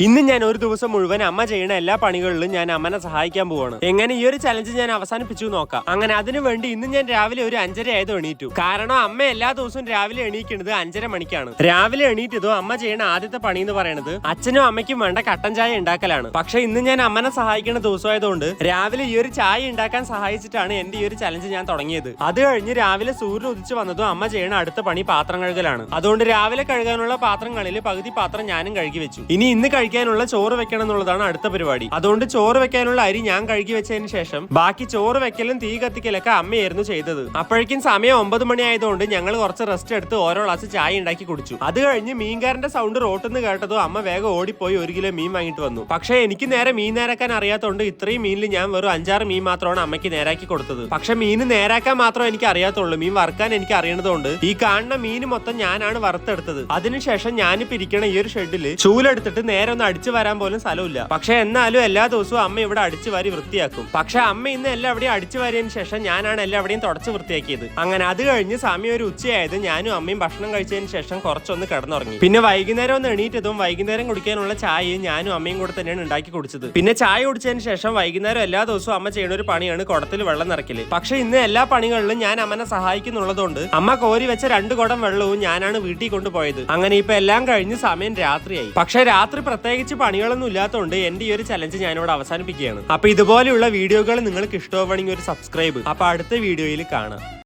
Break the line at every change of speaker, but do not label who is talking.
ഇന്ന് ഞാൻ ഒരു ദിവസം മുഴുവൻ അമ്മ ചെയ്യുന്ന എല്ലാ പണികളിലും ഞാൻ അമ്മനെ സഹായിക്കാൻ പോവാണ്. എങ്ങനെ ഈ ഒരു ചലഞ്ച് ഞാൻ അവസാനിപ്പിച്ചു നോക്കാം. അങ്ങനെ അതിനു വേണ്ടി ഇന്ന് ഞാൻ രാവിലെ ഒരു 5:30 ആയത് എണീറ്റു. കാരണം അമ്മ എല്ലാ ദിവസവും രാവിലെ എണീക്കുന്നത് 5:30 മണിക്കാണ്. രാവിലെ എണീറ്റതും അമ്മ ചെയ്യുന്ന ആദ്യത്തെ പണി എന്ന് പറയുന്നത് അച്ഛനും അമ്മയ്ക്കും വേണ്ട കട്ടൻ ചായ ഉണ്ടാക്കലാണ്. പക്ഷെ ഇന്ന് ഞാൻ അമ്മനെ സഹായിക്കുന്ന ദിവസമായതുകൊണ്ട് രാവിലെ ഈ ഒരു ചായ ഉണ്ടാക്കാൻ സഹായിച്ചിട്ടാണ് എന്റെ ഈ ഒരു ചലഞ്ച് ഞാൻ തുടങ്ങിയത്. അത് കഴിഞ്ഞ് രാവിലെ സൂര്യൻ ഉദിച്ചു വന്നതും അമ്മ ചെയ്യുന്ന അടുത്ത പണി പാത്രം കഴുകലാണ്. അതുകൊണ്ട് രാവിലെ കഴുകാനുള്ള പാത്രങ്ങളിൽ പകുതി പാത്രം ഞാനും കഴുകി വെച്ചു. ഇന്ന് കഴിക്കാനുള്ള ചോറ് വെക്കണം എന്നുള്ളതാണ് അടുത്ത പരിപാടി. അതുകൊണ്ട് ചോറ് വെക്കാനുള്ള അരി ഞാൻ കഴുകി വെച്ചതിന് ശേഷം ബാക്കി ചോറ് വെക്കലും തീ കത്തിക്കലൊക്കെ അമ്മയായിരുന്നു ചെയ്തത്. അപ്പോഴേക്കും സമയം 9 മണി ആയതുകൊണ്ട് ഞങ്ങൾ കുറച്ച് റെസ്റ്റ് എടുത്ത് ഓരോ ഗ്ലാസ് ചായ ഉണ്ടാക്കി കുടിച്ചു. അത് കഴിഞ്ഞ് മീൻകാരന്റെ സൗണ്ട് റോട്ടിന്ന് കേട്ടതും അമ്മ വേഗം ഓടിപ്പോയി 1 കിലോ മീൻ വാങ്ങിട്ട് വന്നു. പക്ഷെ എനിക്ക് നേരെ മീൻ നേരാക്കാൻ അറിയാത്തതുകൊണ്ട് ഇത്രയും മീനിൽ ഞാൻ വെറും 5-6 മീൻ മാത്രമാണ് അമ്മയ്ക്ക് നേരാക്കി കൊടുത്തത്. പക്ഷെ മീൻ നേരാക്കാൻ മാത്രം എനിക്ക് അറിയാത്തുള്ളൂ. മീൻ വറുക്കാൻ എനിക്ക് അറിയണതുകൊണ്ട് ഈ കാണുന്ന മീൻ മൊത്തം ഞാനാണ് വറുത്തെടുത്തത്. അതിനുശേഷം ഞാനിപ്പോ ഇരിക്കണ ഈ ഒരു ഷെഡില് ചൂലെടുത്തിട്ട് നേരെ ഒന്ന് അടിച്ചു വരാൻ പോലും സ്ഥലമില്ല. പക്ഷെ എന്നാലും എല്ലാ ദിവസവും അമ്മ ഇവിടെ അടിച്ചു വാരി വൃത്തിയാക്കും. പക്ഷെ അമ്മ ഇന്ന് എല്ലാവിടെയും അടിച്ചു വാരിയതിനു ശേഷം ഞാനാണ് എല്ലാവിടെയും തുടച്ച് വൃത്തിയാക്കിയത്. അങ്ങനെ അത് കഴിഞ്ഞ് സമയം ഒരു ഉച്ചയായത് ഞാനും അമ്മയും ഭക്ഷണം കഴിച്ചതിന് ശേഷം കുറച്ചൊന്ന് കിടന്നുറങ്ങി. പിന്നെ വൈകുന്നേരം ഒന്ന് എണീറ്റതും വൈകുന്നേരം കുടിക്കാനുള്ള ചായയും ഞാനും അമ്മയും കൂടെ തന്നെയാണ് ഉണ്ടാക്കി കുടിച്ചത്. പിന്നെ ചായ കുടിച്ചതിന് ശേഷം വൈകുന്നേരം എല്ലാ ദിവസവും അമ്മ ചെയ്യുന്ന ഒരു പണിയാണ് കുടത്തിൽ വെള്ളം നിറയ്ക്കല്. പക്ഷെ ഇന്ന് എല്ലാ പണികളിലും ഞാൻ അമ്മനെ സഹായിക്കുന്നുള്ളതുകൊണ്ട് അമ്മ കോരി വെച്ച 2 കുടം വെള്ളവും ഞാനാണ് വീട്ടിൽ കൊണ്ടുപോയത്. അങ്ങനെ ഇപ്പൊ എല്ലാം കഴിഞ്ഞ് സമയം രാത്രിയായി. പക്ഷെ രാത്രി പ്രത്യേകിച്ച് പണികളൊന്നും ഇല്ലാത്തതുകൊണ്ട് എന്റെ ഈ ഒരു ചലഞ്ച് ഞാനിവിടെ അവസാനിപ്പിക്കുകയാണ്. അപ്പൊ ഇതുപോലെയുള്ള വീഡിയോകൾ നിങ്ങൾക്ക് ഇഷ്ടമാണെങ്കിൽ ഒരു സബ്സ്ക്രൈബ്. അപ്പൊ അടുത്ത വീഡിയോയിൽ കാണാം.